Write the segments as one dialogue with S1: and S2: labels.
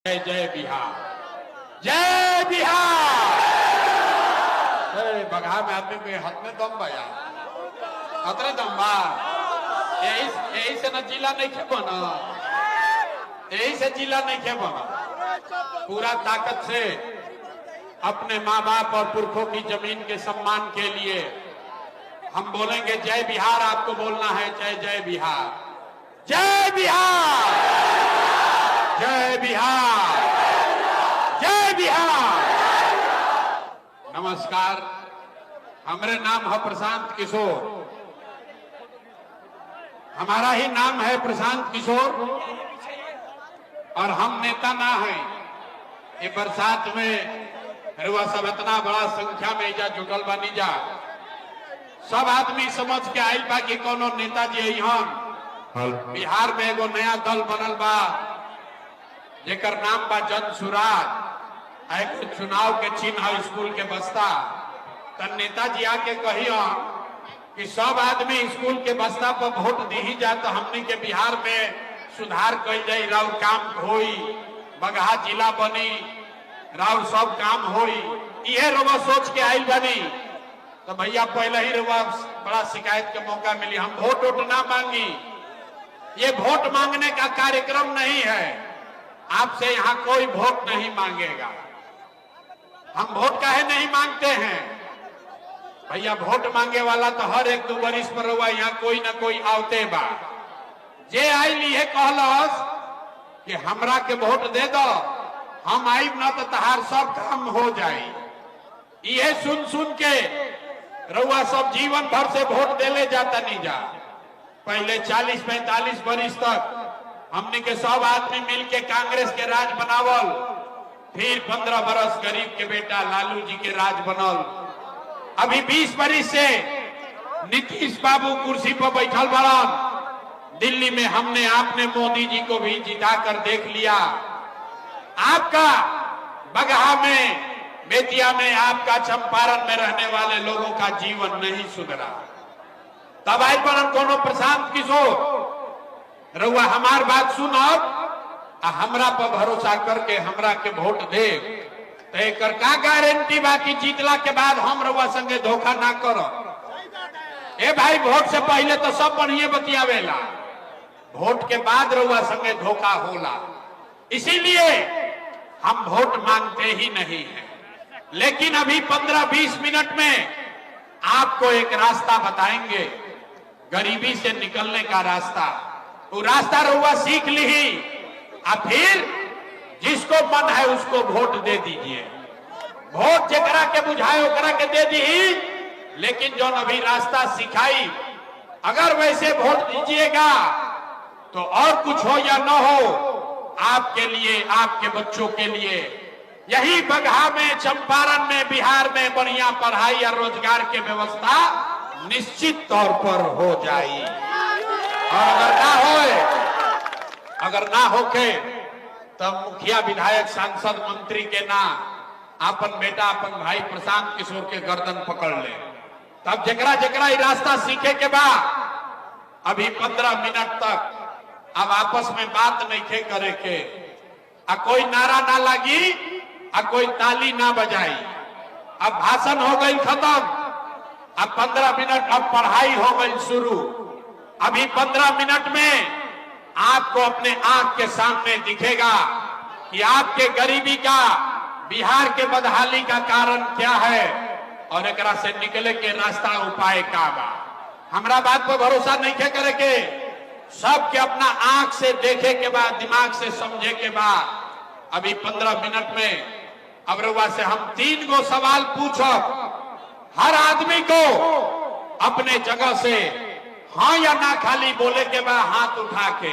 S1: जय जय बिहार, जय बिहार। बगहा में आदमी के हाथ में दम बा यार, अतरे दम बा। यही से न जिला नहीं खे बना, यही से जिला नहीं खे बना। पूरा ताकत से अपने माँ बाप और पुरखों की जमीन के सम्मान के लिए हम बोलेंगे जय बिहार। आपको बोलना है जय जय बिहार, जय बिहार, जय बिहार, जय बिहार। नमस्कार, हमारे नाम है प्रशांत किशोर, हमारा ही नाम है प्रशांत किशोर और हम नेता ना हैं। ये बरसात में रुआ सब इतना बड़ा संख्या में इजा जुटल बनी जा, सब आदमी समझ के आयल बा कि कोनो नेताजी यहाँ बिहार में एगो नया दल बनल बा जेकर नाम बा जन सुराज। एगो चुनाव के चिन्ह है स्कूल के बस्ता। तो नेताजी आके कहियो कि सब आदमी स्कूल के बस्ता पर वोट दी जा तो हमनी के बिहार में सुधार कल जाई, राउर काम होई, बगहा जिला बनी, राउर सब काम होई। यह रुआ सोच के आयल बनी। तो भैया पहले ही रुआ बड़ा शिकायत के मौका मिली। हम वोट वोट ना मांगी, ये वोट मांगने का कार्यक्रम नहीं है। आपसे यहाँ कोई वोट नहीं मांगेगा। हम वोट काहे नहीं मांगते हैं भैया? वोट मांगे वाला तो हर एक 2 बरिस पर हुआ यहाँ कोई ना कोई आवते बा। जे आइली है कहलस कि हमरा के वोट दे दो, हम आइब ना तो तहार सब काम हो जाए। ये सुन सुन के रउआ सब जीवन भर से वोट देले जाता नहीं जा। पहले 40-45 बरिस तक हमने के सब आदमी मिलके कांग्रेस के राज बनावल, फिर 15 बरस गरीब के बेटा लालू जी के राज बनल। अभी 20 बरिस से नीतीश बाबू कुर्सी पर बैठल बड़न। दिल्ली में हमने आपने मोदी जी को भी जिता कर देख लिया। आपका बगहा में, बेतिया में, आपका चंपारण में रहने वाले लोगों का जीवन नहीं सुधरा। तब आई पर कोनो प्रशांत किशोर रउआ हमार बात सुनब, हमरा पर भरोसा करके हमरा के वोट दे तो एक का गारंटी बा कि जीतला के बाद हम रउआ संगे धोखा ना करब। ए भाई, वोट से पहले तो सब बढ़िया बतियावेला, वोट के बाद रउआ संगे धोखा होला। इसीलिए हम वोट मांगते ही नहीं है। लेकिन अभी 15-20 मिनट में आपको एक रास्ता बताएंगे, गरीबी से निकलने का रास्ता। वो रास्ता रउआ सीख ली और फिर जिसको मन है उसको वोट दे दीजिए। वोट जकरा के बुझाए ओकरा के दे दी। लेकिन जो अभी रास्ता सिखाई, अगर वैसे वोट दीजिएगा तो और कुछ हो या न हो, आपके लिए, आपके बच्चों के लिए यही बगहा में, चंपारण में, बिहार में बढ़िया पढ़ाई और रोजगार की व्यवस्था निश्चित तौर पर हो जाए। और अगर ना होके तब मुखिया, विधायक, सांसद, मंत्री के ना अपन बेटा, अपन भाई प्रशांत किशोर के गर्दन पकड़ ले। तब जकरा जकरा ये रास्ता सीखे के बाद अभी 15 मिनट तक अब आपस में बात नहीं खे करे के, कोई नारा ना लगी, कोई ताली ना बजाई। अब भाषण हो गई खत्म, अब 15 मिनट, अब पढ़ाई हो गई शुरू। अभी 15 मिनट में आपको अपने आंख के सामने दिखेगा कि आपके गरीबी का, बिहार के बदहाली का कारण क्या है और एकरा से निकले के रास्ता, उपाय का बा। हमरा बात पर भरोसा नहीं खे करे के, सबके अपना आंख से देखे के बाद, दिमाग से समझे के बाद अभी 15 मिनट में अब रउआ से हम 3 गो सवाल पूछब। हर आदमी को अपने जगह से हाँ या ना खाली बोले के बाद हाथ उठा के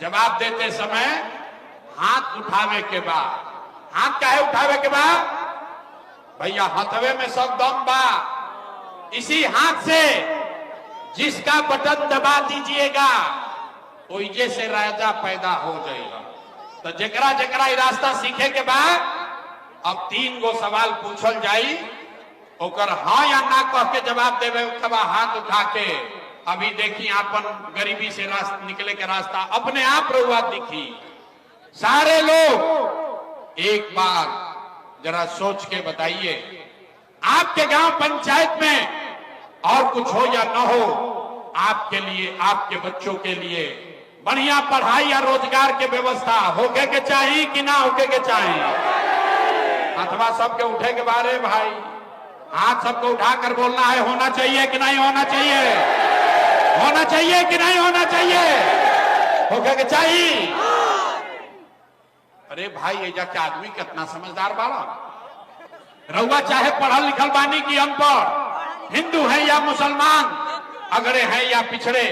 S1: जवाब देते समय हाथ उठावे के बाद। हाथ काहे उठावे के बाद भैया? हाथवे में सब दम बा। इसी हाथ से जिसका बटन दबा दीजिएगा ओइजे से राजा पैदा हो जाएगा। तो जकरा जकरा रास्ता सीखे के बाद अब 3 गो सवाल पूछल जाई, ओकर हाँ या ना कह के जवाब देवे के बाद हाथ उठा के। अभी देखिए अपन गरीबी से रास्ता निकले के रास्ता अपने आप रउआ दिखी। सारे लोग एक बार जरा सोच के बताइए, आपके गांव पंचायत में और कुछ हो या न हो, आपके लिए, आपके बच्चों के लिए बढ़िया पढ़ाई या रोजगार के व्यवस्था होके के चाहिए कि ना होके के चाहिए? अथवा सबके उठे के बारे भाई, हाथ सबको उठाकर बोलना है, होना चाहिए कि नहीं होना चाहिए? होना चाहिए कि नहीं होना चाहिए? होके के चाहिए। अरे भाई, एजा के आदमी कितना समझदार बाड़ा। रउआ चाहे पढ़ल लिखल बानी की अनपढ़, हिंदू है या मुसलमान, अगड़े है या पिछड़े,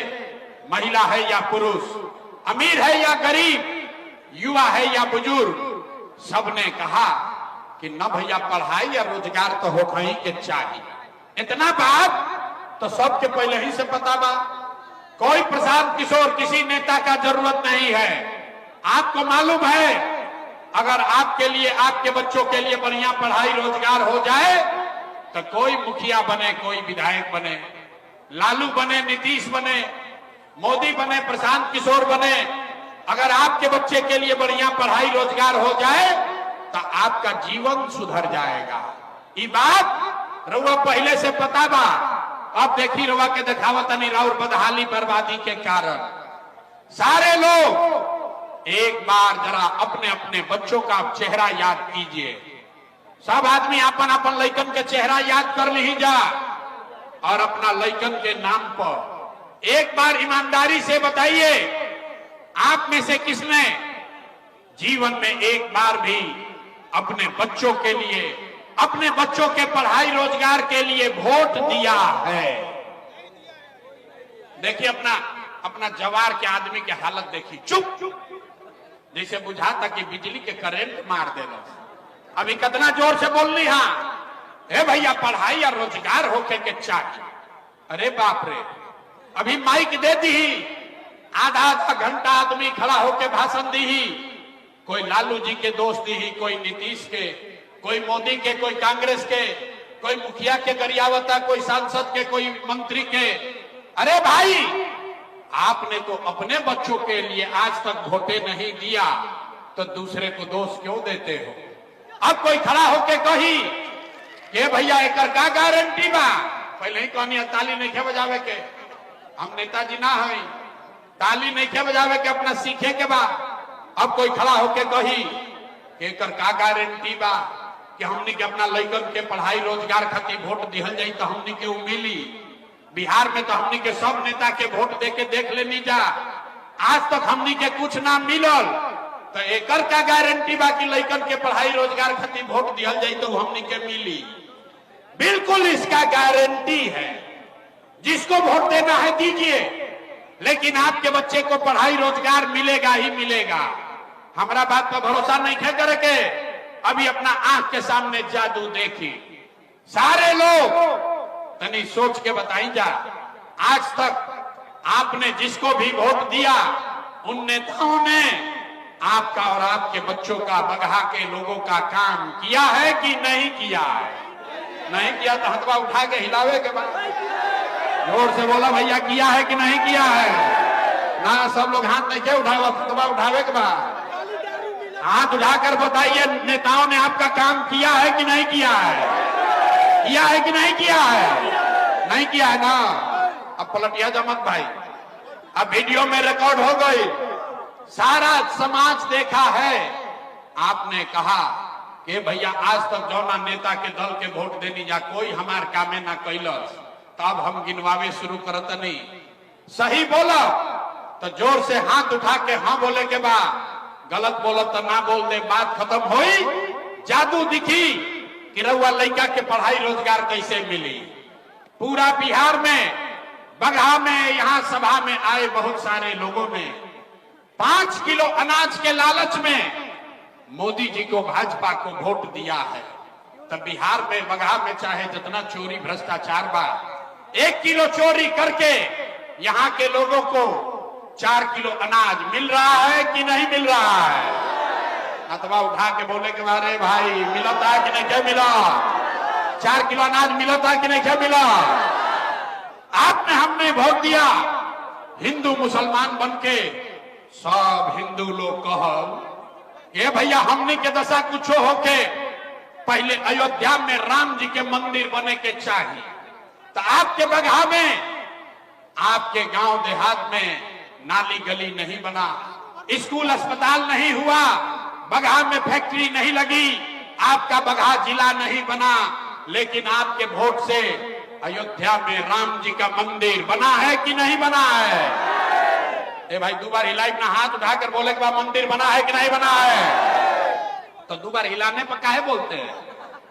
S1: महिला है या पुरुष, अमीर है या गरीब, युवा है या बुजुर्ग, सबने कहा कि न भैया पढ़ाई या रोजगार तो हो कहीं के चाहिए। इतना बात तो सबके पहले ही से पता बा। कोई प्रशांत किशोर किसी नेता का जरूरत नहीं है। आपको मालूम है, अगर आपके लिए, आपके बच्चों के लिए बढ़िया पढ़ाई रोजगार हो जाए तो कोई मुखिया बने, कोई विधायक बने, लालू बने, नीतीश बने, मोदी बने, प्रशांत किशोर बने, अगर आपके बच्चे के लिए बढ़िया पढ़ाई रोजगार हो जाए तो आपका जीवन सुधर जाएगा। ये बात रउआ पहले से पता बा। अब देखी रउआ के दिखावत नहीं, राउर बदहाली बर्बादी के कारण सारे लोग एक बार जरा अपने अपने बच्चों का चेहरा याद कीजिए। सब आदमी अपन अपन लइकन के चेहरा याद कर ली जा और अपना लइकन के नाम पर एक बार ईमानदारी से बताइए, आप में से किसने जीवन में एक बार भी अपने बच्चों के लिए, अपने बच्चों के पढ़ाई रोजगार के लिए वोट दिया है? देखिए अपना जवार के आदमी की हालत देखी, चुप, जैसे बुझाता कि बिजली के करंट मार देना। अभी कितना जोर से बोल ली, हाँ हे भैया पढ़ाई या रोजगार होके के चाहिए। अरे बाप रे, अभी माइक दे दी, आधा आधा घंटा आदमी खड़ा होके भाषण दी ही, कोई लालू जी के दोस्त दी, कोई नीतीश के, कोई मोदी के, कोई कांग्रेस के, कोई मुखिया के गरियावता, कोई सांसद के, कोई मंत्री के। अरे भाई, आपने तो अपने बच्चों के लिए आज तक वोटे नहीं दिया तो दूसरे को दोष क्यों देते हो? अब कोई खड़ा होके कही कि भैया एक का गारंटी बा, पहले ही कहनी ताली नहीं खे बजावे के, हम नेताजी ना है, ताली नहीं खे बजावे के, अपना सीखे के बा। अब कोई खड़ा होके कही कि एक का गारंटी बा कि हमनी के अपना लइकन के पढ़ाई रोजगार खातिर वोट दिहल जाई तो हमनी के मिली। बिहार में तो हमनी के सब नेता के वोट दे के देख लेनी जा, आज तक हमनी के कुछ ना मिलल, तो एकर का गारंटी बा कि लइकन के पढ़ाई रोजगार खातिर वोट दिहल जाई तो हमनी के मिली? बिल्कुल इसका गारंटी है। जिसको वोट देना है दीजिए, लेकिन आपके बच्चे को पढ़ाई रोजगार मिलेगा ही मिलेगा। हमारा बात पर भरोसा नहीं है करके अभी अपना आंख के सामने जादू देखी। सारे लोग तनी सोच के बताई जा, आज तक आपने जिसको भी वोट दिया उन नेताओं ने आपका और आपके बच्चों का, बगहा के लोगों का काम किया है कि नहीं किया है? नहीं किया तो हथवा उठा के हिलावे के बाद जोर से बोला भैया किया है कि नहीं किया है? ना सब लोग हाथ नहीं के उठावा, हथवा उठावे के बाद हाथ उठाकर बताइए, नेताओं ने आपका काम किया है कि नहीं किया है? किया है कि नहीं किया है? नहीं किया है ना? अब पलटिया जमत भाई, अब वीडियो में रिकॉर्ड हो गई, सारा समाज देखा है। आपने कहा कि भैया आज तक जौना नेता के दल के वोट देनी जा कोई हमार कामे ना कैलस, तब हम गिनवावे शुरू करत नहीं। सही बोला तो जोर से हाथ उठा के हाँ बोले के बाद, गलत बोलत तो ना बोल दे, बात खत्म हुई। जादू दिखी कि रउआ लड़का के पढ़ाई रोजगार कैसे मिली। पूरा बिहार में, बगहा में, यहाँ सभा में आए बहुत सारे लोगों ने 5 किलो अनाज के लालच में मोदी जी को, भाजपा को वोट दिया है। तब बिहार में, बगहा में चाहे जितना चोरी भ्रष्टाचार बा, 1 किलो चोरी करके यहाँ के लोगों को 4 किलो अनाज मिल रहा है कि नहीं मिल रहा है? अथवा उठा के बोले के बारे भाई मिलता है कि नहीं क्या मिला? 4 किलो अनाज मिलता कि नहीं क्या मिला? आपने, हमने वोट दिया, हिंदू मुसलमान बन के सब हिंदू लोग कहल ये भैया हमने के दशा कुछ होके पहले अयोध्या में राम जी के मंदिर बने के चाहिए, तो आपके बगहा में, आपके गांव देहात में नाली गली नहीं बना, स्कूल अस्पताल नहीं हुआ, बगहा में फैक्ट्री नहीं लगी, आपका बगहा जिला नहीं बना, लेकिन आपके वोट से अयोध्या में राम जी का मंदिर बना है कि नहीं बना है? ए भाई दो बार हिलाई अपना हाथ उठाकर बोले कि मंदिर बना है कि नहीं बना है? तो दो बार हिलाने पर काहे बोलते हैं?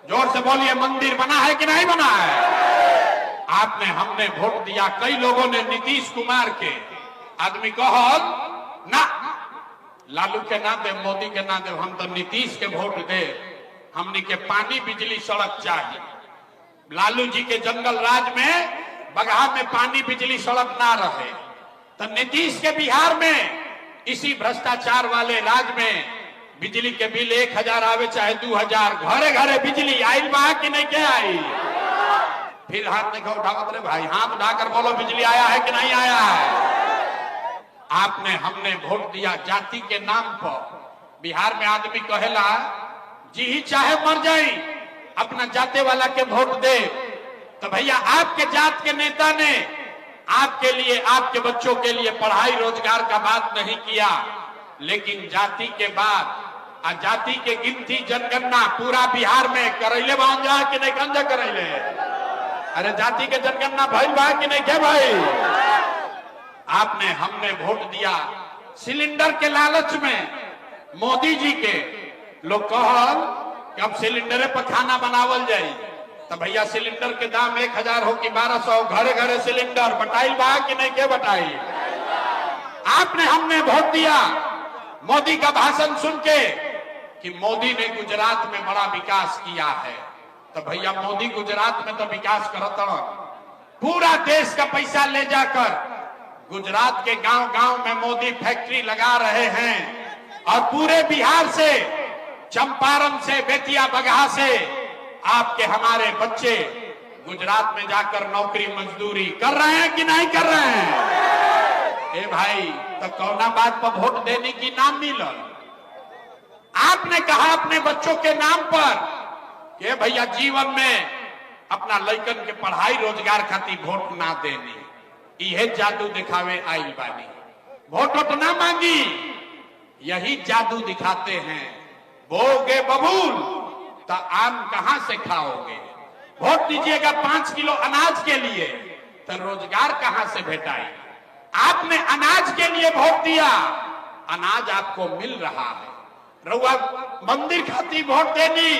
S1: जोर से बोलिए, मंदिर बना है कि नहीं बना है? आपने हमने वोट दिया, कई लोगों ने नीतीश कुमार के आदमी कहल ना, लालू के ना दे, मोदी के ना दे, हम तो नीतीश के वोट दे, हमने के पानी बिजली सड़क चाहिए। लालू जी के जंगल राज में बगहा में पानी बिजली सड़क ना रहे, तो नीतीश के बिहार में इसी भ्रष्टाचार वाले राज में बिजली के बिल 1000 आवे चाहे 2000, घरे घरे बिजली आयल बा कि नहीं के आई? फिर हाथ देखो उठावत रे भाई, हाथ उठाकर बोलो बिजली आया है कि नहीं आया है? आपने हमने वोट दिया जाति के नाम पर। बिहार में आदमी कहेला जी ही चाहे मर जाए अपना जाते वाला के वोट दे, तो भैया आपके जात के नेता ने आपके लिए, आपके बच्चों के लिए पढ़ाई रोजगार का बात नहीं किया, लेकिन जाति के बाद जाति के गिनती जनगणना पूरा बिहार में करैले बन जा कि नहीं कंजा करैले? अरे जाति के जनगणना भइल बा कि नहीं के भाई? आपने हमने वोट दिया सिलेंडर के लालच में। मोदी जी के लोग कहल कि अब सिलेंडर पर खाना बनावल जाए, तो भैया सिलेंडर के दाम 1000 हो कि 1200, घरे घरे सिलेंडर बटाइल बा कि नहीं के बटाई? आपने हमने वोट दिया मोदी का भाषण सुन के कि मोदी ने गुजरात में बड़ा विकास किया है, तो भैया मोदी गुजरात में तो विकास करता, पूरा देश का पैसा ले जाकर गुजरात के गांव गांव में मोदी फैक्ट्री लगा रहे हैं, और पूरे बिहार से, चंपारण से, बेतिया बगहा से आपके हमारे बच्चे गुजरात में जाकर नौकरी मजदूरी कर रहे हैं कि नहीं कर रहे हैं? ए भाई, तो कौना बात पर वोट देने की नाम मिलल? आपने कहा अपने बच्चों के नाम पर कि भैया जीवन में अपना लड़कन के पढ़ाई रोजगार खातिर वोट ना देनी, यह जादू दिखावे आइल बानी, वोट ना मांगी, यही जादू दिखाते हैं। बोगे बबूल तो आम कहां से खाओगे? वोट दीजिएगा 5 किलो अनाज के लिए, तो रोजगार कहां से भेटाई? आपने अनाज के लिए वोट दिया, अनाज आपको मिल रहा है, रउआ मंदिर खातिर वोट देनी,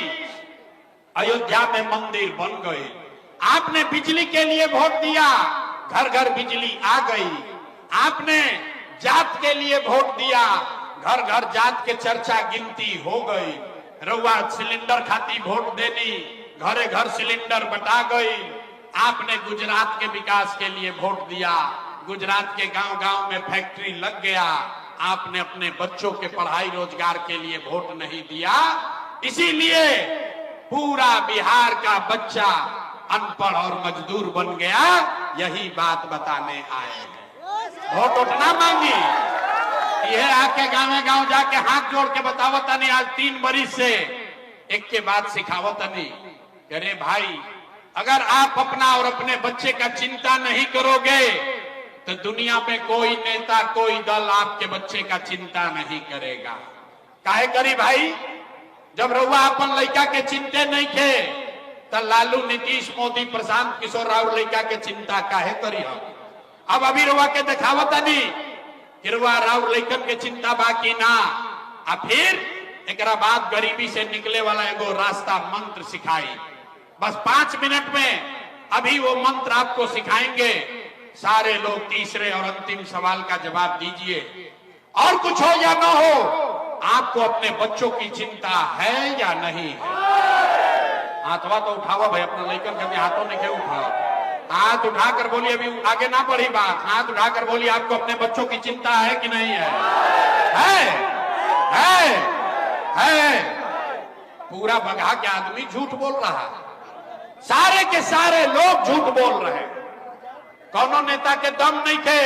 S1: अयोध्या में मंदिर बन गए। आपने बिजली के लिए वोट दिया, घर घर बिजली आ गई। आपने जात के लिए वोट दिया, घर घर जात के चर्चा गिनती हो गई। रउआ सिलेंडर खातिर वोट देनी, घरे घर सिलेंडर बटा गई। आपने गुजरात के विकास के लिए वोट दिया, गुजरात के गांव गांव में फैक्ट्री लग गया। आपने अपने बच्चों के पढ़ाई रोजगार के लिए वोट नहीं दिया, इसीलिए पूरा बिहार का बच्चा अनपढ़ और मजदूर बन गया। यही बात बताने आए हैं। वोट उठना मांगी, यह आके गाँव गांव जाके हाथ जोड़ के बतावत नहीं, आज 3 बरिस से एक के बाद सिखावत नहीं। अरे भाई, अगर आप अपना और अपने बच्चे का चिंता नहीं करोगे तो दुनिया में कोई नेता, कोई दल आपके बच्चे का चिंता नहीं करेगा। काहे करी भाई? जब रउआ अपन लड़का के चिंते नहीं थे, तो लालू, नीतीश, मोदी, प्रशांत किशोर राव लड़का के चिंता काहे करी? अब अभी रउआ के दिखावत नहीं कि रउआ राव लड़कन के चिंता बाकी ना। अब फिर एक बाद गरीबी से निकले वाला एगो रास्ता मंत्र सिखाई, बस 5 मिनट में अभी वो मंत्र आपको सिखाएंगे। सारे लोग तीसरे और अंतिम सवाल का जवाब दीजिए। और कुछ हो या ना हो, आपको अपने बच्चों की चिंता है या नहीं है? हाथवा तो उठाओ भाई, अपना लेकर कभी हाथों ने क्यों उठाओ? हाथ उठाकर बोलिए, अभी आगे ना बढ़ी बात। हाथ उठाकर बोलिए, आपको अपने बच्चों की चिंता है कि नहीं है? है। पूरा बगहा के आदमी झूठ बोल रहा है, सारे के सारे लोग झूठ बोल रहे हैं। कौनो नेता के दम नहीं थे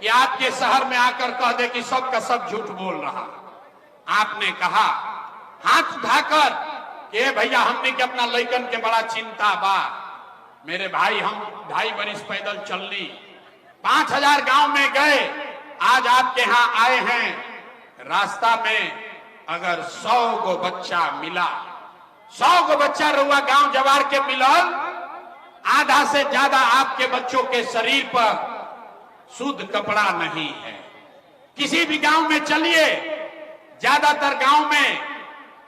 S1: कि आपके शहर में आकर कह दे कि सब का सब झूठ बोल रहा। आपने कहा हाथ उठाकर कि भैया हमने के अपना लइकन के बड़ा चिंता बा। मेरे भाई हम 2.5 बरिस पैदल चलनी, 5000 गांव में गए, आज आपके यहाँ आए हैं। रास्ता में अगर 100 गो बच्चा मिला, 100 गो बच्चा रुआ गांव जवार के मिलल, आधा से ज्यादा आपके बच्चों के शरीर पर शुद्ध कपड़ा नहीं है। किसी भी गांव में चलिए, ज्यादातर गांव में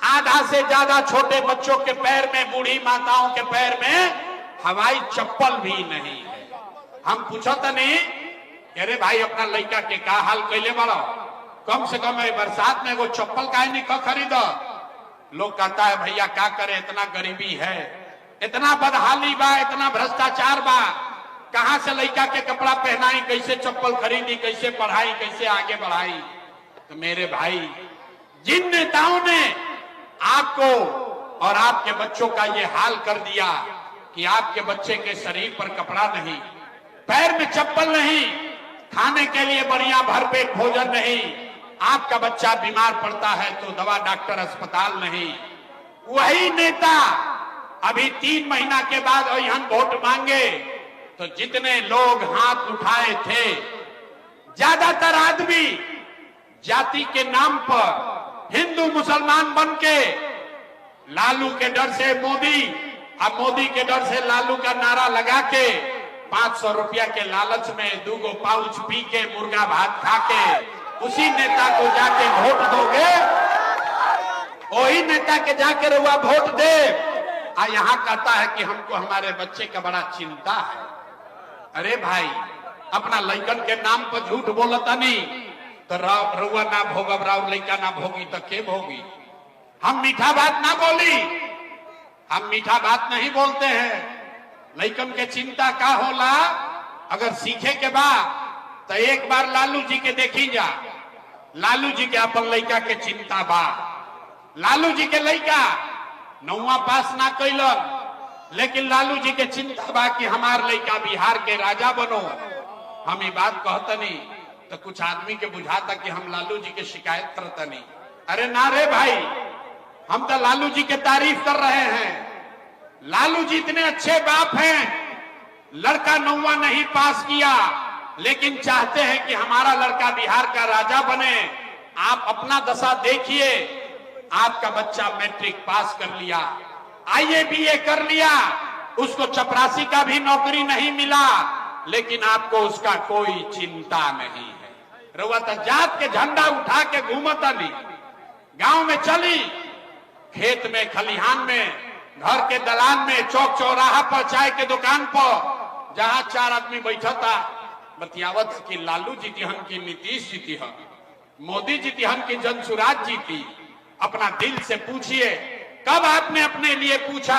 S1: आधा से ज्यादा छोटे बच्चों के पैर में, बूढ़ी माताओं के पैर में हवाई चप्पल भी नहीं है। हम पूछो तो नहीं, अरे भाई अपना लड़का के का हाल कैले बड़ो, कम से कम बरसात में वो चप्पल काहे नहीं खरीदो। लोग कहता है भैया क्या करे, इतना गरीबी है, इतना बदहाली बा, इतना भ्रष्टाचार बा, कहां से लड़का के कपड़ा पहनाई, कैसे चप्पल खरीदी, कैसे पढ़ाई, कैसे आगे बढ़ाई। तो मेरे भाई, जिन नेताओं ने आपको और आपके बच्चों का ये हाल कर दिया कि आपके बच्चे के शरीर पर कपड़ा नहीं, पैर में चप्पल नहीं, खाने के लिए बढ़िया भरपेट भोजन नहीं, आपका बच्चा बीमार पड़ता है तो दवा डॉक्टर अस्पताल नहीं, वही नेता अभी 3 महीना के बाद यहाँ वोट मांगे तो जितने लोग हाथ उठाए थे, ज्यादातर आदमी जाति के नाम पर हिंदू मुसलमान बन के लालू के डर से मोदी, अब मोदी के डर से लालू का नारा लगा के 500 रुपया के लालच में 2 गो पाउच पी के, मुर्गा भात खा के उसी नेता को जाके वोट दोगे, वही नेता के जाके रुआ वोट दे। यहाँ कहता है कि हमको हमारे बच्चे का बड़ा चिंता है। अरे भाई, अपना लइकन के नाम पर झूठ बोलता नहीं तो रुआ ना भोगब, राव लइका ना भोगी तो के भोगी। हम मीठा बात ना बोली, हम मीठा बात नहीं बोलते हैं। लइकन के चिंता का होला, अगर सीखे के बाद तो एक बार लालू जी के देखी जा, लालू जी के अपन लइका के चिंता बा। लालू जी के लइका 9वां पास ना कैलन, लेकिन लालू जी के चिंता बा कि हमार लइका बिहार के राजा बनो। हम ये बात कहतनी तो कुछ आदमी के बुझाता कि हम लालू जी के शिकायत करतनी। अरे ना रे भाई, हम तो लालू जी के तारीफ कर रहे हैं। लालू जी इतने अच्छे बाप हैं, लड़का 9वां नहीं पास किया लेकिन चाहते हैं कि हमारा लड़का बिहार का राजा बने। आप अपना दशा देखिए, आपका बच्चा मैट्रिक पास कर लिया, आईए बीए कर लिया, उसको चपरासी का भी नौकरी नहीं मिला, लेकिन आपको उसका कोई चिंता नहीं है। रउआ तो जात के झंडा उठा के घूमता नहीं, गांव में चली, खेत में, खलिहान में, घर के दलान में, चौक चौराहा पर, चाय के दुकान पर, जहां 4 आदमी बैठा था, बतियावत कि लालू जीतिहन की नीतीश जीतिहन, मोदी जीतिहन की जनसुराज जीती। अपना दिल से पूछिए, कब आपने अपने लिए पूछा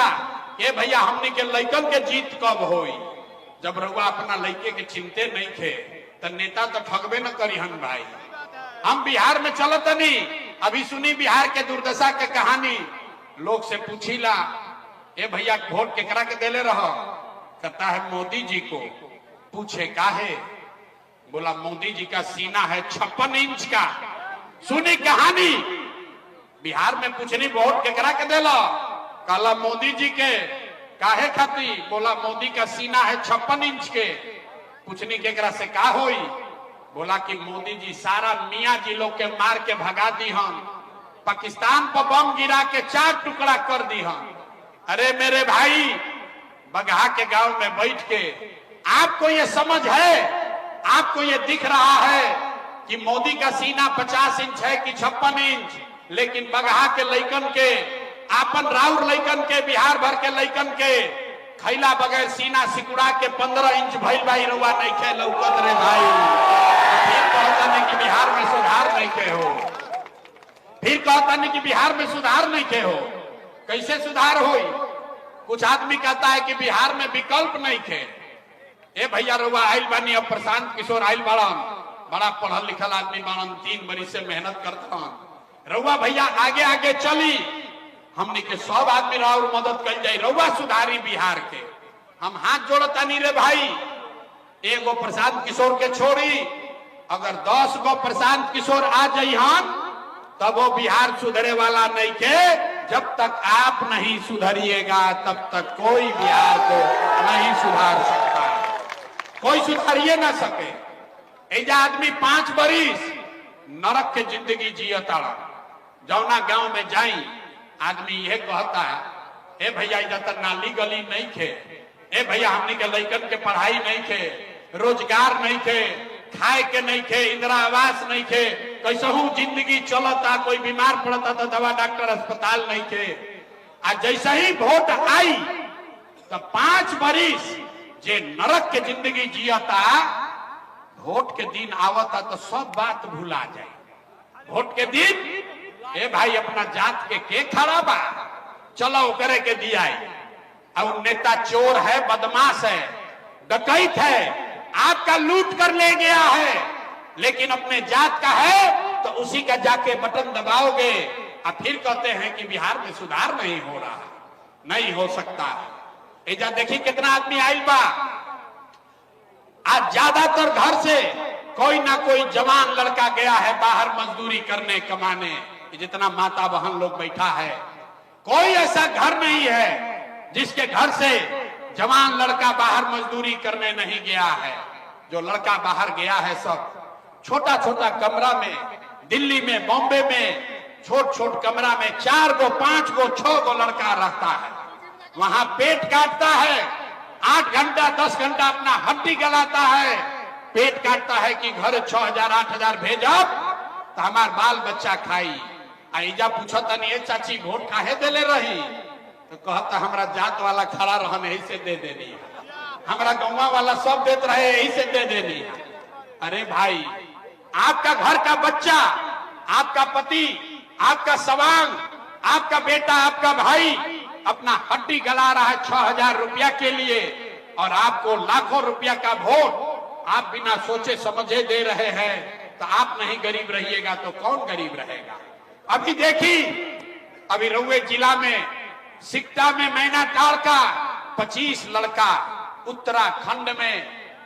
S1: कि भैया हमने के लइकन के जीत कब होई? जब रउआ अपना लइके के चिंते नहीं थे तो नेता तो ठगबे न करी हन भाई। हम बिहार में चलत नहीं, अभी सुनी बिहार के दुर्दशा के कहानी। लोग से पूछीला, ए भैया वोट केकरा के देले रहो? कहता है मोदी जी को। पूछे काहे? बोला मोदी जी का सीना है 56 इंच का। सुनी कहानी, बिहार में पूछनी वोट केकरा के देलो? कहला मोदी जी के। काहे खाती? बोला मोदी का सीना है 56 इंच के। पूछनी केकरा से का होई? बोला कि मोदी जी सारा मियाँ जी लोग के मार के भगा दी हम, पाकिस्तान पर बम गिरा के 4 टुकड़ा कर दी हम। अरे मेरे भाई, बगहा के गांव में बैठ के आपको ये समझ है, आपको ये दिख रहा है कि मोदी का सीना 50 इंच है कि 56 इंच, लेकिन बगहा के लइकन के, आपन राउर लइकन के, बिहार भर के लइकन के खैला बगैर सीना सिकुड़ा के 15 इंच भइल भाई। रुआ नहीं खे लौकत रे भाई। फिर कहता नहीं कि बिहार में सुधार नहीं के हो, फिर कहता नहीं कि बिहार में सुधार नहीं के हो। कैसे सुधार होई? कुछ आदमी कहता है कि बिहार में विकल्प नहीं थे। ए भैया रुआ आइल बानी, अब प्रशांत किशोर आइल बाड़न, बड़ा पढ़ल लिखल आदमी बाड़न, 3 बरिस से मेहनत करता। रुआ भैया आगे आगे चली, हमने के सब आदमी और मदद कर जाये, रुआ सुधारी बिहार के। हम हाथ जोड़ता नहीं रे भाई। एगो प्रशांत किशोर के छोड़ी, अगर 10 गो प्रशांत किशोर आ जाइहन तब वो बिहार सुधरे वाला नहीं के। जब तक आप नहीं सुधरिएगा तब तक कोई बिहार को नहीं सुधार सकता, कोई सुधारिए ना सके। ऐजा आदमी 5 बरिस नरक के जिंदगी जियता, जौना गांव में जाई आदमी यह कहता है, ए भैया इधर तक नाली गली नहीं थे, ए भैया हमने के लड़कन के पढ़ाई नहीं थे, रोजगार नहीं थे, खाए के नहीं थे, इंदिरा आवास नहीं थे, कैसहू जिंदगी चलता, कोई बीमार पड़ता तो दवा डॉक्टर अस्पताल नहीं थे। आज जैसे ही वोट आई तो 5 बरिस जे नरक के जिंदगी जियता, वोट के दिन आवता तो सब बात भुला जाए। वोट के दिन ए भाई अपना जात के खड़ा बा, चलो करे के दिया। अब नेता चोर है, बदमाश है, डकैत है, आपका लूट कर ले गया है, लेकिन अपने जात का है तो उसी का जाके बटन दबाओगे और फिर कहते हैं कि बिहार में सुधार नहीं हो रहा, नहीं हो सकता। एजा देखिए कितना आदमी आइल बा। आज ज्यादातर घर से कोई ना कोई जवान लड़का गया है बाहर मजदूरी करने कमाने। जितना माता बहन लोग बैठा है, कोई ऐसा घर नहीं है जिसके घर से जवान लड़का बाहर मजदूरी करने नहीं गया है। जो लड़का बाहर गया है सब छोटा छोटा कमरा में, दिल्ली में, बॉम्बे में छोट छोट कमरा में 4 गो 5 गो 6 गो लड़का रहता है। वहां पेट काटता है, 8 घंटा 10 घंटा अपना हड्डी गलाता है, पेट काटता है कि घर 6000 8000 भेजब तो हमार बाल बच्चा खाई। आइजा पूछो तनी चाची वोट काहे देले रही, तो कहता हमरा जात वाला खड़ा रहन यही से दे देनी, हमरा गौवा वाला सब देत रहे यही से दे देनी। अरे भाई, आपका घर का बच्चा, आपका पति, आपका सवांग, आपका बेटा, आपका भाई अपना हड्डी गला रहा है 6000 रुपया के लिए, और आपको लाखों रुपया का वोट आप बिना सोचे समझे दे रहे हैं। तो आप नहीं गरीब रहिएगा तो कौन गरीब रहेगा। अभी देखी, अभी रउए जिला में सिकटा में मैनाटाड़ का 25 लड़का उत्तराखंड में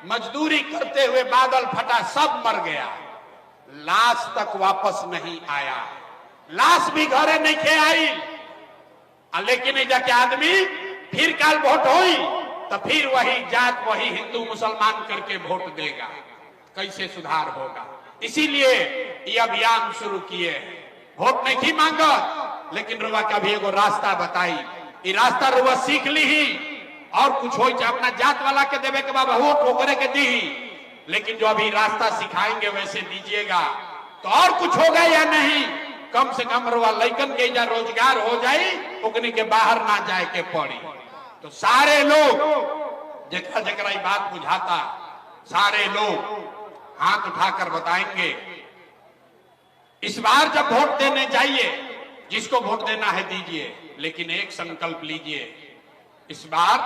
S1: मजदूरी करते हुए बादल फटा, सब मर गया, लाश तक वापस नहीं आया, लाश भी घरे नहीं खे आई। लेकिन जाके आदमी फिर काल वोट हुई तो फिर वही जात वही हिंदू मुसलमान करके वोट देगा, कैसे सुधार होगा। इसीलिए ये अभियान शुरू किए। वोट नहीं मांगा, लेकिन रुआ का भी एगो रास्ता बताई, ये रास्ता रुआ सीख ली ही, और कुछ हो चाहे अपना जात वाला के देवे के बाबा वोट ओकरे के दी, लेकिन जो अभी रास्ता सिखाएंगे वैसे दीजिएगा तो और कुछ होगा या नहीं। कम से कम रुआ लइकन के जा रोजगार हो जाए, ओकने के बाहर ना जाए के पड़ी। तो सारे लोग जकरा जकरा बात बुझाता, सारे लोग हाथ उठाकर बताएंगे। इस बार जब वोट देने जाइए, जिसको वोट देना है दीजिए, लेकिन एक संकल्प लीजिए, इस बार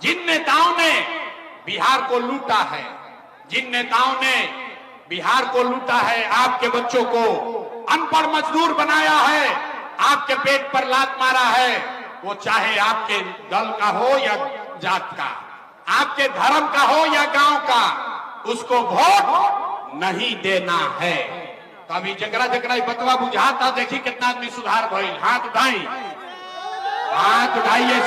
S1: जिन नेताओं ने बिहार को लूटा है, जिन नेताओं ने बिहार को लूटा है, आपके बच्चों को अनपढ़ मजदूर बनाया है, आपके पेट पर लात मारा है, वो चाहे आपके दल का हो या जात का, आपके धर्म का हो या गांव का, उसको वोट नहीं देना है। तो अभी जकरा जकरा बतवा बुझाता, देखी कितना आदमी सुधार भइल। हाथ उठाई, हाथ उठाइए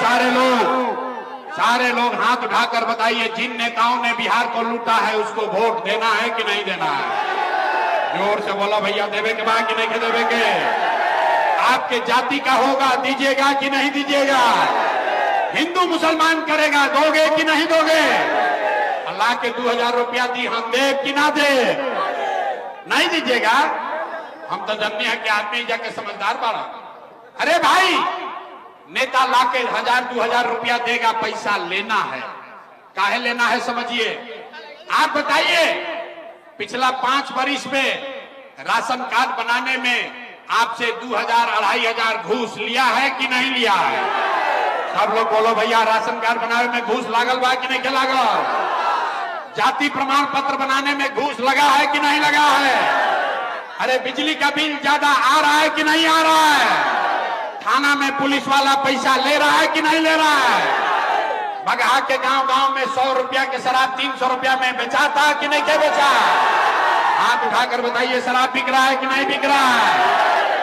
S1: सारे लोग हाथ उठाकर बताइए, जिन नेताओं ने बिहार को लूटा है उसको वोट देना है कि नहीं देना है। जोर से बोला भैया, देवे के बाद कि नहीं देवे के। आपके जाति का होगा, दीजिएगा कि नहीं दीजिएगा। हिंदू मुसलमान करेगा, दोगे कि नहीं दोगे। अल्लाह के 2000 रुपया दी, हम दे कि ना दे, नहीं दीजिएगा। हम तो जानते हैं कि आदमी जाके समझदार बाड़ा। अरे भाई, नेता लाके 1000-2000 रुपया देगा, पैसा लेना है, काहे लेना है समझिए। आप बताइए, पिछला 5 वर्ष में राशन कार्ड बनाने में आपसे 2000-2500 घूस लिया है कि नहीं लिया है। सब लोग बोलो भैया, राशन कार्ड बनाने में घूस लागल बा कि नहीं लागल। जाति प्रमाण पत्र बनाने में घूस लगा है कि नहीं लगा है। अरे बिजली का बिल ज्यादा आ रहा है कि नहीं आ रहा है। थाना में पुलिस वाला पैसा ले रहा है कि नहीं ले रहा है। बगहा के गांव में 100 रुपया के शराब 300 रुपया में बेचाता कि नहीं क्या बेचा। हाथ उठाकर बताइए, शराब बिक रहा है कि नहीं बिक रहा है।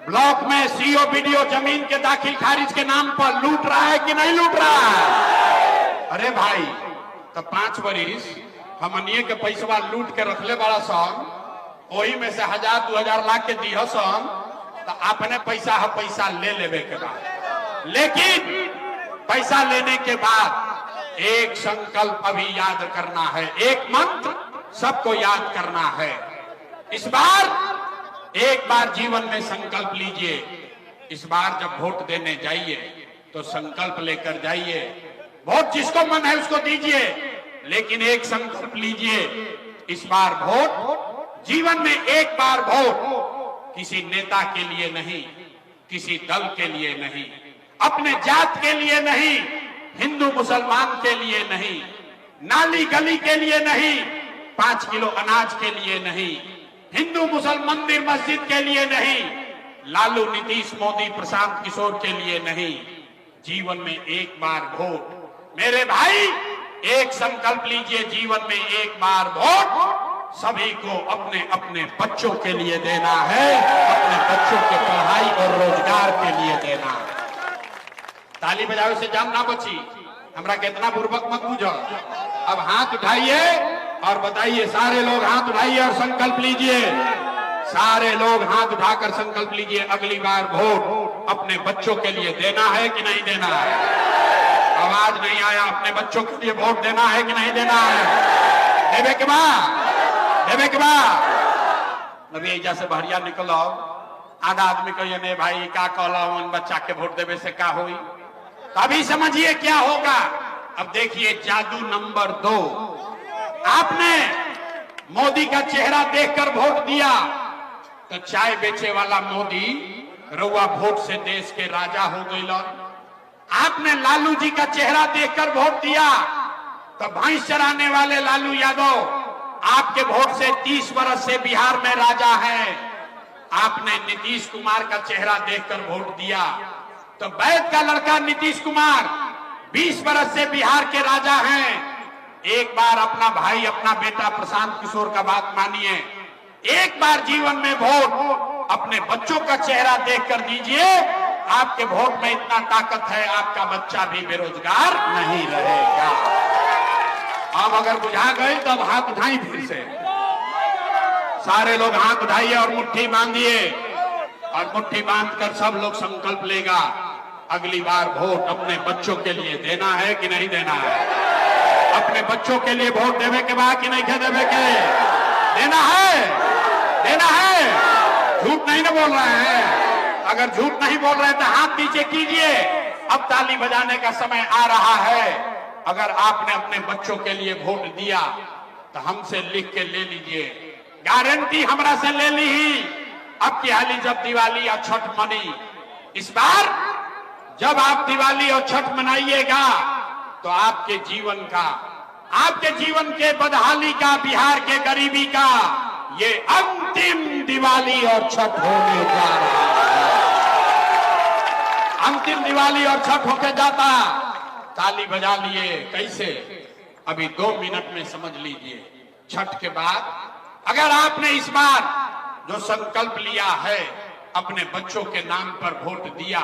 S1: ब्लॉक में सीओ बीडीओ जमीन के दाखिल खारिज के नाम पर लूट रहा है कि नहीं लूट रहा है? अरे भाई, तो 5 बरिस हमनिए के पैसवा लूट के रखले बड़ा सन, वही में से 1000-2000 लाख के दिह सन, तो अपने पैसा है पैसा ले लेवे के बाद। लेकिन पैसा लेने के बाद एक संकल्प अभी याद करना है, एक मंत्र सबको याद करना है। इस बार एक बार जीवन में संकल्प लीजिए, इस बार जब वोट देने जाइए तो संकल्प लेकर जाइए। वोट जिसको मन है उसको दीजिए, लेकिन एक संकल्प लीजिए, इस बार वोट जीवन में एक बार वोट किसी नेता के लिए नहीं, किसी दल के लिए नहीं, अपने जात के लिए नहीं, हिंदू मुसलमान के लिए नहीं, नाली गली के लिए नहीं, 5 किलो अनाज के लिए नहीं, हिंदू मुसलमान मंदिर मस्जिद के लिए नहीं, लालू नीतीश मोदी प्रशांत किशोर के लिए नहीं, जीवन में एक बार वोट। मेरे भाई, एक संकल्प लीजिए, जीवन में एक बार वोट सभी को अपने अपने बच्चों के लिए देना है, अपने बच्चों के पढ़ाई और रोजगार के लिए देना है। ताली बजावे से जान ना बची, हमरा कितना बुर्बक मत बुझो। अब हाथ उठाइए और बताइए, सारे लोग हाथ उठाइए और संकल्प लीजिए। सारे लोग हाथ उठाकर संकल्प लीजिए, अगली बार वोट अपने बच्चों के लिए देना है कि नहीं देना है? आवाज नहीं आया। अपने बच्चों के लिए वोट देना है कि नहीं देना है? देवे के बाद, देवे के बाद नबी एजा से बहरिया निकलो, आधा आदमी कहिए नहीं भाई का कहला उन बच्चा के वोट देवे से क्या होई? अभी समझिए क्या होगा। अब देखिए जादू नंबर 2, आपने मोदी का चेहरा देखकर वोट दिया तो चाय बेचे वाला मोदी रउआ वोट से देश के राजा हो गई। आपने लालू जी का चेहरा देखकर वोट दिया तो भैंस चराने वाले लालू यादव आपके वोट से 30 वर्ष से बिहार में राजा हैं। आपने नीतीश कुमार का चेहरा देखकर वोट दिया तो वैद का लड़का नीतीश कुमार 20 वर्ष से बिहार के राजा हैं। एक बार अपना भाई, अपना बेटा प्रशांत किशोर का बात मानिए, एक बार जीवन में वोट अपने बच्चों का चेहरा देखकर दीजिए। आपके वोट में इतना ताकत है, आपका बच्चा भी बेरोजगार नहीं रहेगा। अब अगर बुझा गए तो अब हाथ उठाई फिर से, सारे लोग हाथ उठाइए और मुट्ठी बांधिए, और मुट्ठी बांधकर सब लोग संकल्प लेगा, अगली बार वोट अपने बच्चों के लिए देना है कि नहीं देना है? अपने बच्चों के लिए वोट देवे के बाद कि नहीं देवे के? देना है, देना है। झूठ नहीं ना बोल रहे हैं। अगर झूठ नहीं बोल रहे तो हाथ नीचे कीजिए। अब ताली बजाने का समय आ रहा है। अगर आपने अपने बच्चों के लिए वोट दिया तो हमसे लिख के ले लीजिए, गारंटी हमरा से ले ली ही। अब की हाली जब दिवाली और छठ मनी, इस बार जब आप दिवाली और छठ मनाइएगा तो आपके जीवन का, आपके जीवन के बदहाली का, बिहार के गरीबी का ये अंतिम दिवाली और छठ होने जा रहा है। अंतिम दिवाली और छठ होके जाता। ताली बजा लिए कैसे? अभी 2 मिनट में समझ लीजिए। छठ के बाद अगर आपने इस बार जो संकल्प लिया है, अपने बच्चों के नाम पर वोट दिया,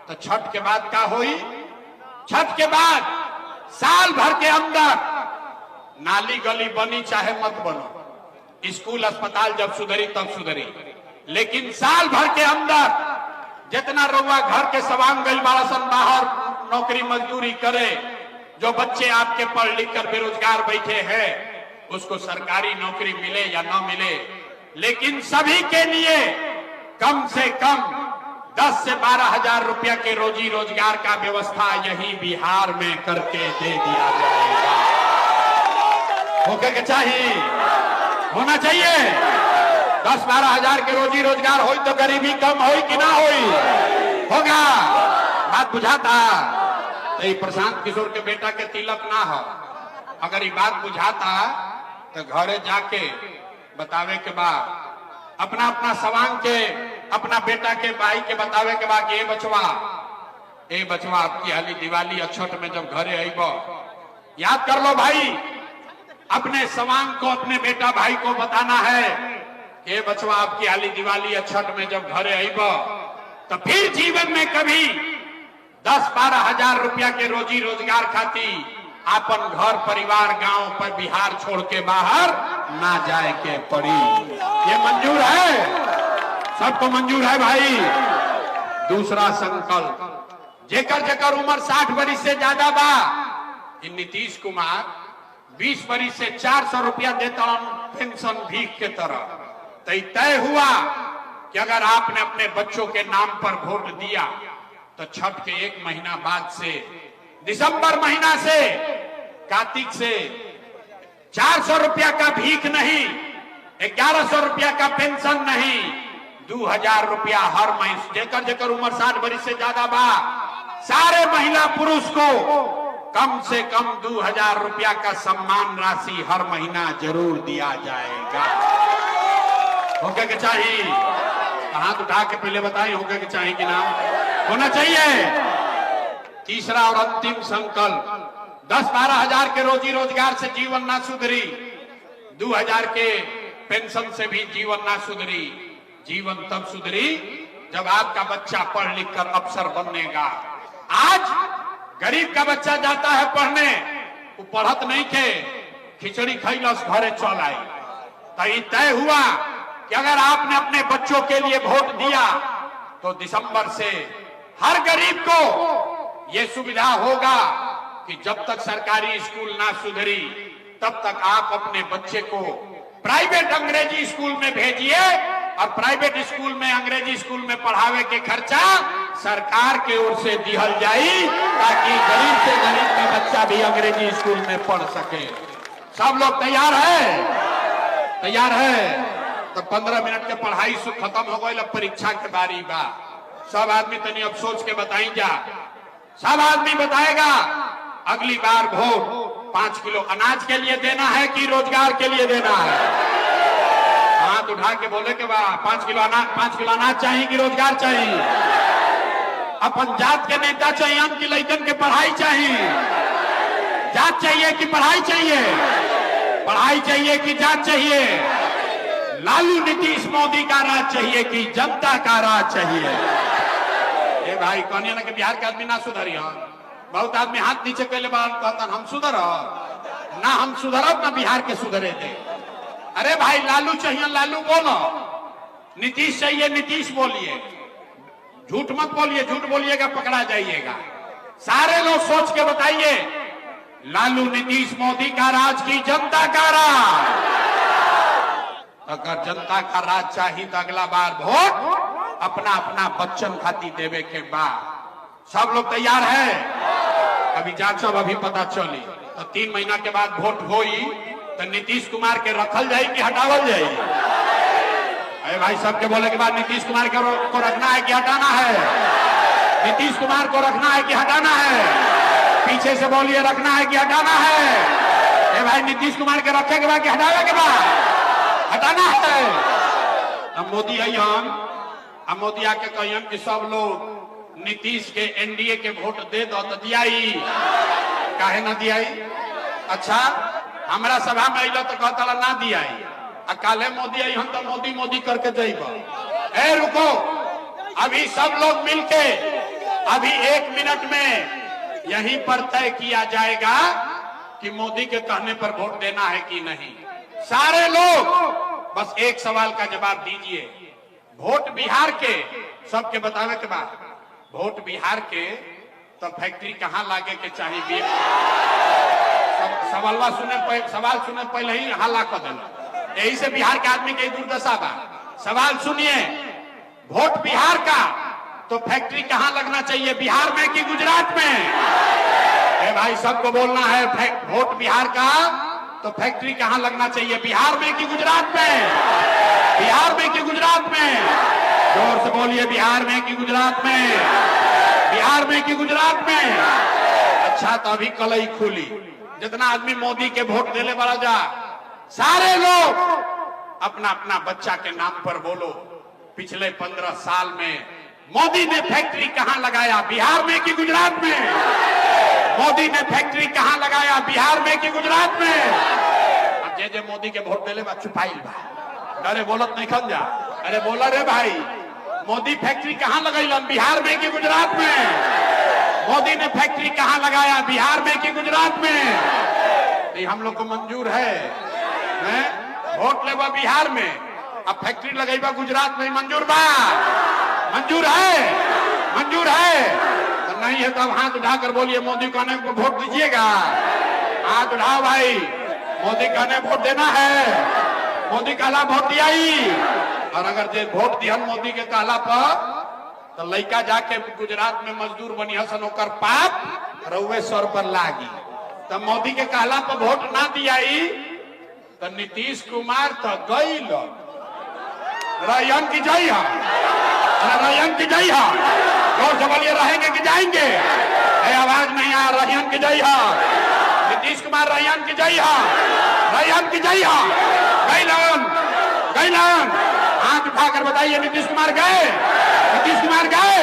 S1: तो छठ के बाद क्या हुई? छठ के बाद साल भर के अंदर नाली गली बनी चाहे मत बनो, स्कूल अस्पताल जब सुधरी तब सुधरी, लेकिन साल भर के अंदर जितना रउआ घर के सवांग गई बाड़ा सन बाहर नौकरी मजदूरी करे, जो बच्चे आपके पढ़ लिख कर बेरोजगार बैठे हैं उसको सरकारी नौकरी मिले या ना मिले, लेकिन सभी के लिए कम से कम 10 से 12 हजार रुपया के रोजी रोजगार का व्यवस्था यही बिहार में करके दे दिया जाएगा। होके के चाहिए, होना चाहिए। 10-12 हजार के रोजी रोजगार हो तो गरीबी कम हो कि ना हो? होगा। बात बुझाता तो प्रशांत किशोर के बेटा के तिलक ना हो, अगर ये बात बुझाता तो घरे जाके बतावे के बाद अपना अपना सवांग के, अपना बेटा के भाई के बतावे के बाद, ए बचवा आपकी हाली दिवाली और छठ में जब घरे आईबो याद कर लो भाई, अपने सवांग को, अपने बेटा भाई को बताना है, ए बचवा आपकी हाली दिवाली और छठ में जब घरे आईबो तो फिर जीवन में कभी 10-12 हजार रुपया के रोजी रोजगार खाती अपन घर परिवार गांव पर बिहार छोड़ के बाहर ना जाए के पड़ी। ये मंजूर है, सबको मंजूर है भाई। दूसरा संकल्प, जेकर जेकर उम्र 60 वर्ष से ज्यादा बा, इन नीतीश कुमार 20 वर्ष से 400 रुपया देता पेंशन भीख के तरह। तो तय हुआ कि अगर आपने अपने बच्चों के नाम पर वोट दिया तो छठ के 1 महीना बाद से, दिसंबर महीना से, कार्तिक से 400 रुपया का भीख नहीं, 1100 रुपया का पेंशन नहीं, 2000 रुपया हर महीने, जेकर जेकर उम्र 60 वर्ष से ज्यादा बा, सारे महिला पुरुष को कम से कम 2000 रुपया का सम्मान राशि हर महीना जरूर दिया जाएगा। होगा कि चाहिए? हाथ उठा के पहले बताइए, होगा कि चाहिए कि ना होना चाहिए? तीसरा और अंतिम संकल्प, 10-12 हजार के रोजी रोजगार से जीवन ना सुधरी, 2000 के पेंशन से भी जीवन ना सुधरी। जीवन तब सुधरी जब आपका बच्चा पढ़ लिख कर अफसर बनेगा। आज गरीब का बच्चा जाता है पढ़ने, वो पढ़त नहीं के, खिचड़ी खैलस घरे चल आई। तो तय हुआ कि अगर आपने अपने बच्चों के लिए वोट दिया तो दिसंबर से हर गरीब को यह सुविधा होगा कि जब तक सरकारी स्कूल ना सुधरी तब तक आप अपने बच्चे को प्राइवेट अंग्रेजी स्कूल में भेजिए, और प्राइवेट स्कूल में, अंग्रेजी स्कूल में पढ़ावे के खर्चा सरकार की ओर से दिहल जाई, ताकि गरीब से गरीब का बच्चा भी अंग्रेजी स्कूल में पढ़ सके। सब लोग तैयार है? तैयार है? तो 15 मिनट के पढ़ाई से खत्म हो गई, परीक्षा के बारी बा। सब आदमी तनी अब सोच के बताई जा। सब आदमी बताएगा अगली बार वोट 5 किलो अनाज के लिए देना है कि रोजगार के लिए देना है? हाथ उठा के बोले के बाद 5 किलो अनाज चाहिए कि रोजगार चाहिए? अपन जात के नेता चाहिए, हम की लड़कन के पढ़ाई चाहिए? जात चाहिए कि पढ़ाई चाहिए? पढ़ाई चाहिए कि जात चाहिए? लालू नीतीश मोदी का राज चाहिए कि जनता का राज चाहिए? ये भाई कहनी ना कि बिहार के आदमी ना सुधरी। बहुत आदमी हाथ नीचे कैले कहता हम सुधर ना, हम सुधरब ना बिहार के सुधरे दे। अरे भाई लालू चाहिए, लालू बोलो। नीतीश चाहिए, नीतीश बोलिए। झूठ मत बोलिए, झूठ बोलिएगा पकड़ा जाइएगा। सारे लोग सोच के बताइए, लालू नीतीश मोदी का राज की जनता का राज? अगर जनता का राज चाहिए तो अगला बार वोट अपना अपना बच्चन खाती देवे के बाद। सब लोग तैयार है? अभी जांचब, अभी पता चली। तो 3 महीना के बाद वोट होई तो नीतीश कुमार के रखल जाए कि हटावल जाए? अरे भाई सबके बोले के बाद नीतीश कुमार को रखना है कि हटाना है? नीतीश कुमार को रखना है कि हटाना है? पीछे से बोलिए, रखना है कि हटाना है? अरे भाई नीतीश कुमार के रखे के बाद कि हटावे के बाद? हटाना है। अब मोदी आई हम, अब मोदी आके कहियन कि सब लोग नीतीश के एनडीए के वोट दे दो तो दियाई, काहे ना दियाई? अच्छा, हमारा सभा में अइला तो कहता ना दियाई, आ काले मोदी आई हम तो मोदी मोदी करके जाइबा। ए रुको, अभी सब लोग मिलके अभी 1 मिनट में यहीं पर तय किया जाएगा कि मोदी के कहने पर वोट देना है कि नहीं। सारे लोग बस एक सवाल का जवाब दीजिए। वोट बिहार के, सबके बतावे के बाद, वोट बिहार के तो फैक्ट्री कहाँ लागे के चाहिए? सवाल सुने पहले ही हल्ला कर देना। यही से बिहार के आदमी के दुर्दशा बा। सवाल सुनिए, वोट बिहार का तो फैक्ट्री कहाँ लगना चाहिए, बिहार में कि गुजरात में? ए भाई सबको बोलना है, वोट बिहार का तो फैक्ट्री कहाँ लगना चाहिए, बिहार में कि गुजरात में? बिहार में कि गुजरात में? जोर से बोलिए, बिहार में कि गुजरात में? बिहार में कि गुजरात में? अच्छा, तो अभी कल ही खुली। जितना आदमी मोदी के वोट देने वाला जा, सारे लोग अपना अपना बच्चा के नाम पर बोलो, पिछले 15 साल में मोदी ने फैक्ट्री कहाँ लगाया, बिहार में कि गुजरात में? मोदी ने फैक्ट्री कहाँ लगाया, बिहार में कि गुजरात में? अब जे मोदी के वोट देले बा चुपाइल बा, अरे बोलत नहीं खन जा, अरे बोला रे भाई, मोदी फैक्ट्री कहां लगैलन, बिहार में कि गुजरात में? मोदी ने फैक्ट्री कहां लगाया, बिहार में कि गुजरात में? नहीं, हम लोग को मंजूर है, वोट लेबा बिहार में, अब फैक्ट्री लगेबा गुजरात में, मंजूर बा? मंजूर है, मंजूर है? तो नहीं है तब हाथ उठाकर बोलिए मोदी कहने को वोट दीजिएगा। हाथ उठाओ भाई, मोदी कहने वोट देना है, मोदी कहला वोट दिया ही। और अगर जे वोट दिहन मोदी के कहला पर तो लड़का जाके गुजरात में मजदूर बनी हसन, ओकर पाप रउवे सर पर लागी। तो मोदी के कहला पर वोट ना दिया तो नीतीश कुमार तो गई रैयन की जई है, रैयन की जई है। जोर से बोलिए, रहेंगे कि जाएंगे? आवाज नहीं आ, रैयन की जई है, नीतीश कुमार रैयन की जई है, रैयन की जई है। गैलन, गैलन, हाथ उठाकर बताइए नीतीश कुमार गए, नीतीश कुमार गए,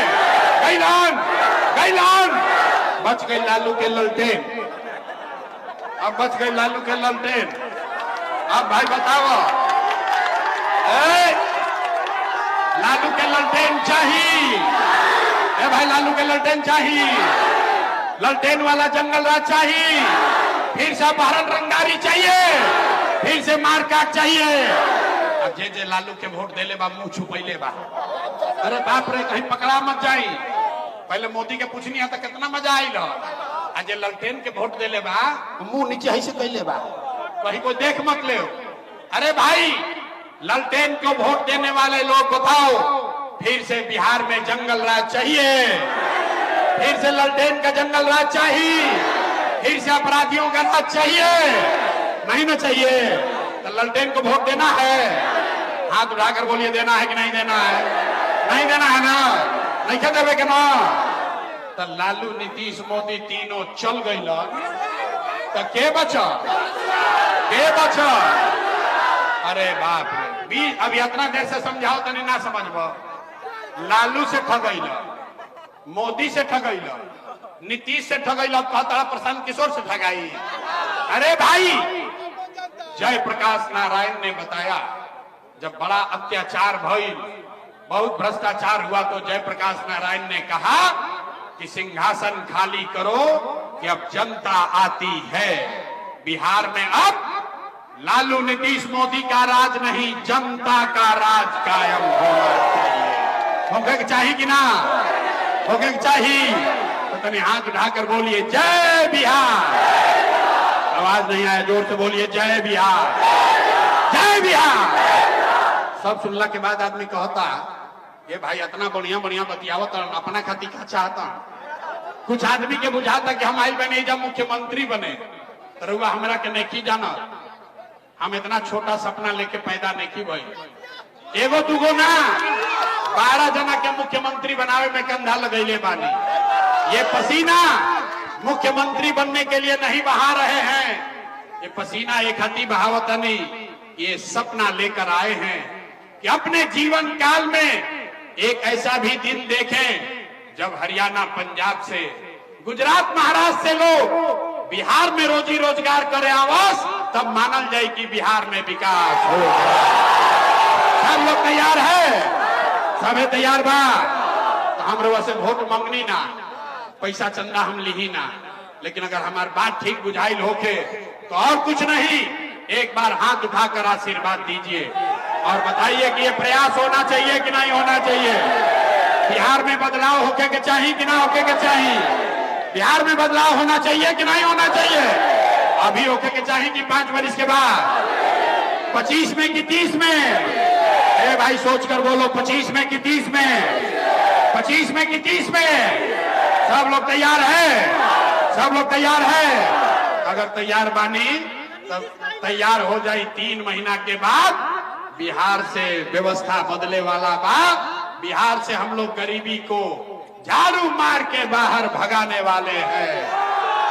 S1: गैलन, गैलन। बच गई लालू के ललटेन, अब बच गई लालू के ललटेन। अब भाई बताओ, लालू के ललटेन चाहिए? भाई लालू के ललटेन चाहिए, ललटेन वाला जंगल राज चाहिए, फिर से अपहरण रंगारी चाहिए, फिर से मारकाट चाहिए। अब जे जे लालू के वोट देले बा मुंह छुपैले बा, अरे बाप रे कहीं पकड़ा मत जाई। पहले मोदी के पूछनी तो कितना मजा आयल, आज जे ललटेन के वोट देले बा मुंह नीचे ऐसे कैले बा, कहीं कोई देख मत ले। अरे भाई ललटेन को वोट देने वाले लोग बताओ, फिर से बिहार में जंगल राज चाहिए, फिर से ललटेन का जंगल राज चाहिए, फिर से अपराधियों का राज चाहिए, नहीं ना चाहिए? तो ललटेन को वोट देना है? हाथ उठाकर बोलिए, देना है कि नहीं देना है? नहीं देना है ना? नहीं क्या देवे के ना? तो लालू नीतीश मोदी तीनों चल गई, तो के बचा, के बचा? अरे बाप रे, अभी इतना देर से समझाओ तनी ना समझबो। लालू से ठगैल, मोदी से ठगैल, नीतीश से ठगैल, अब कहता प्रशांत किशोर से ठगाई। अरे भाई जयप्रकाश नारायण ने बताया, जब बड़ा अत्याचार भइल, बहुत भ्रष्टाचार हुआ, तो जयप्रकाश नारायण ने कहा कि सिंहासन खाली करो कि अब जनता आती है। बिहार में अब लालू नीतीश मोदी का राज नहीं, जनता का राज कायम होना चाहिए। होगा कि चाहिए कि ना? होगा कि चाहिए? तो तनी हाथ उठाकर बोलिए जय बिहार। आवाज नहीं आया, जोर से बोलिए जय बिहार, जय बिहार। सब सुनला के बाद आदमी कहता, ये भाई इतना बढ़िया बढ़िया बतियावत, अपना खाती क्या चाहता? कुछ आदमी के बुझाता कि हम आई बने जब मुख्यमंत्री बने, रुआ हमरा के नहीं जाना, हम इतना छोटा सपना लेके पैदा नहीं की भाई, एगो दूगो ना 12 जना के मुख्यमंत्री बनावे में कंधा लगैले बानी। ये पसीना मुख्यमंत्री बनने के लिए नहीं बहा रहे हैं, ये पसीना एक हती बहावत नहीं, ये सपना लेकर आए हैं कि अपने जीवन काल में एक ऐसा भी दिन देखें जब हरियाणा पंजाब से, गुजरात महाराष्ट्र से लोग बिहार में रोजी रोजगार करे आवास, तब मानल जाए कि बिहार में विकास हो। सब लोग तैयार है? सबे तैयार बा? तो हम लोग से वोट मांगनी ना, पैसा चंदा हम ली ना, लेकिन अगर हमारी बात ठीक बुझाइल होके तो और कुछ नहीं, एक बार हाथ उठाकर आशीर्वाद दीजिए और बताइए कि ये प्रयास होना चाहिए कि नहीं होना चाहिए। बिहार में बदलाव होके के चाहिए कि ना होके के चाहिए? बिहार में बदलाव होना चाहिए कि नहीं होना चाहिए? अभी होके के चाहिए कि 5 वर्ष के बाद? 25 में कि 30 में? ए भाई सोचकर बोलो, 25 में कि 30 में? 25 में कि 30 में? सब लोग तैयार है? सब लोग तैयार है? अगर तैयार बानी तब तैयार हो जाए 3 महीना के बाद बिहार से व्यवस्था बदले वाला बा। बिहार से हम लोग गरीबी को झाड़ू मार के बाहर भगाने वाले हैं।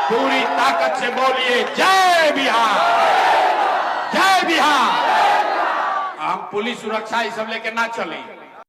S1: पूरी ताकत से बोलिए जय बिहार, जय बिहार। हम पुलिस सुरक्षा ये सब लेके ना चले,